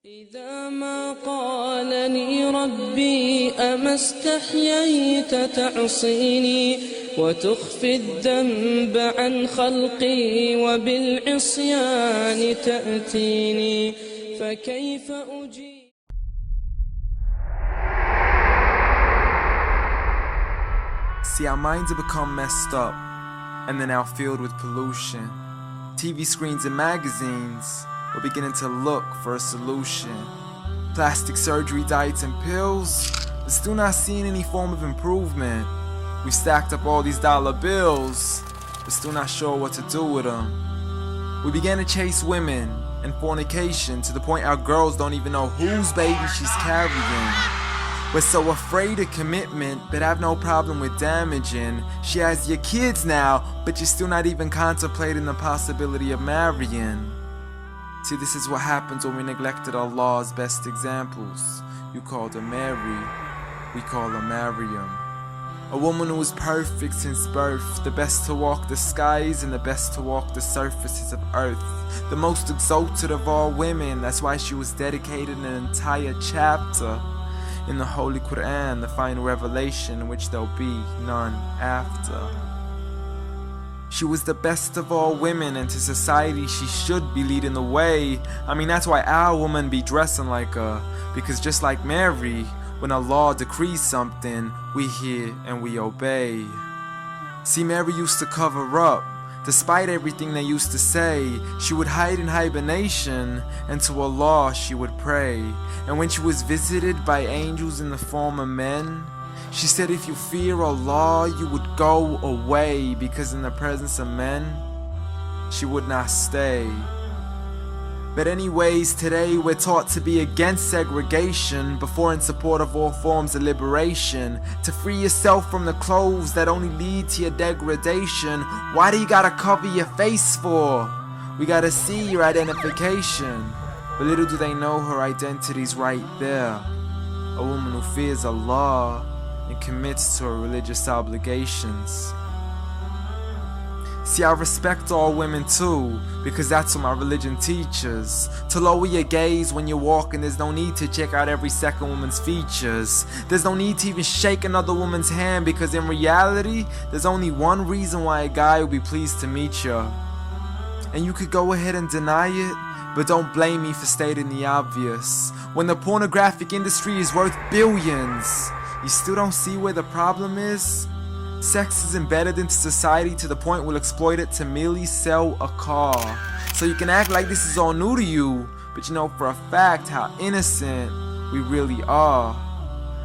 إذا ما قالني ربي أما استحييت تعصيني وتخفي الذنب عن خلقي وبالعصيان تأتيني فكيف أجيب. See, our minds have become messed up, and they're now filled with pollution. TV screens and magazines, we're beginning to look for a solution. Plastic surgery, diets and pills, but still not seeing any form of improvement. We've stacked up all these dollar bills, but still not sure what to do with them. We began to chase women and fornication to the point our girls don't even know whose baby she's carrying. We're so afraid of commitment, but have no problem with damaging. She has your kids now, but you're still not even contemplating the possibility of marrying. See, this is what happens when we neglected Allah's best examples. You called her Mary, we call her Maryam. A woman who was perfect since birth, the best to walk the skies and the best to walk the surfaces of earth. The most exalted of all women, that's why she was dedicated an entire chapter in the Holy Quran, the final revelation in which there'll be none after. She was the best of all women, and to society she should be leading the way. I mean, that's why our women be dressing like her, because just like Mary, when Allah decrees something, we hear and we obey. See, Mary used to cover up. Despite everything they used to say, she would hide in hibernation, and to Allah she would pray. And when she was visited by angels in the form of men, she said if you fear Allah, you would go away, because in the presence of men, she would not stay. But anyways, today we're taught to be against segregation before in support of all forms of liberation. To free yourself from the clothes that only lead to your degradation. Why do you gotta cover your face for? We gotta see your identification. But little do they know her identity's right there. A woman who fears Allah and commits to her religious obligations. See, I respect all women too, because that's what my religion teaches. To lower your gaze when you're walking, there's no need to check out every second woman's features. There's no need to even shake another woman's hand, because in reality, there's only one reason why a guy would be pleased to meet you. And you could go ahead and deny it, but don't blame me for stating the obvious. When the pornographic industry is worth billions, you still don't see where the problem is? Sex is embedded into society to the point we'll exploit it to merely sell a car. So you can act like this is all new to you, but you know for a fact how innocent we really are.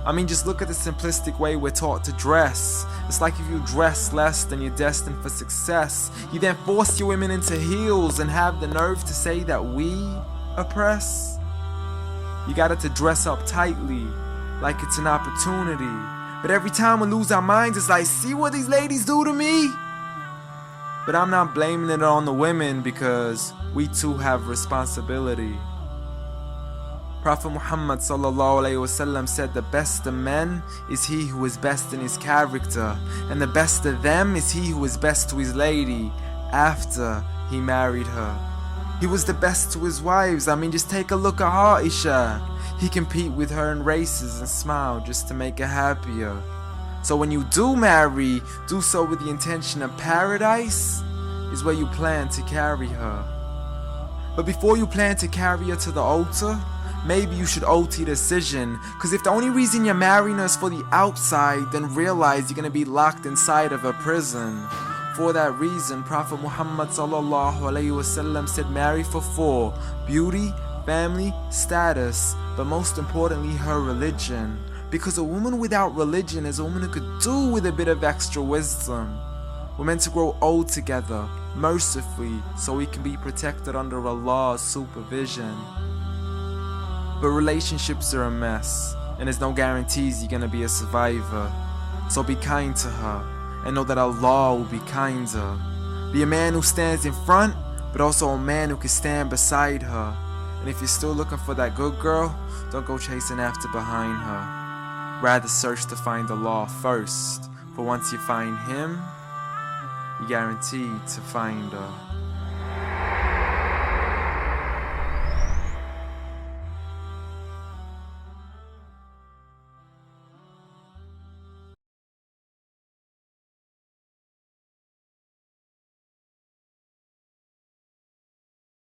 I mean, just look at the simplistic way we're taught to dress. It's like if you dress less, then you're destined for success. You then force your women into heels and have the nerve to say that we oppress. You got it to dress up tightly, like it's an opportunity. But every time we lose our minds, it's like, see what these ladies do to me? But I'm not blaming it on the women, because we too have responsibility. Prophet Muhammad ﷺ said the best of men is he who is best in his character, and the best of them is he who is best to his lady after he married her. He was the best to his wives. I mean, just take a look at Aisha. He compete with her in races and smile just to make her happier. So when you do marry, do so with the intention of paradise is where you plan to carry her. But before you plan to carry her to the altar, maybe you should OT decision. Cause if the only reason you're marrying her is for the outside, then realize you're gonna be locked inside of a prison. For that reason, Prophet Muhammad ﷺ said marry for 4: beauty, family, status, but most importantly her religion. Because a woman without religion is a woman who could do with a bit of extra wisdom. We're meant to grow old together, mercifully, so we can be protected under Allah's supervision. But relationships are a mess, and there's no guarantees you're gonna be a survivor. So be kind to her, and know that Allah will be kinder. Be a man who stands in front, but also a man who can stand beside her. And if you're still looking for that good girl, don't go chasing after behind her. Rather search to find Allah first, for once you find Him, you're guaranteed to find her.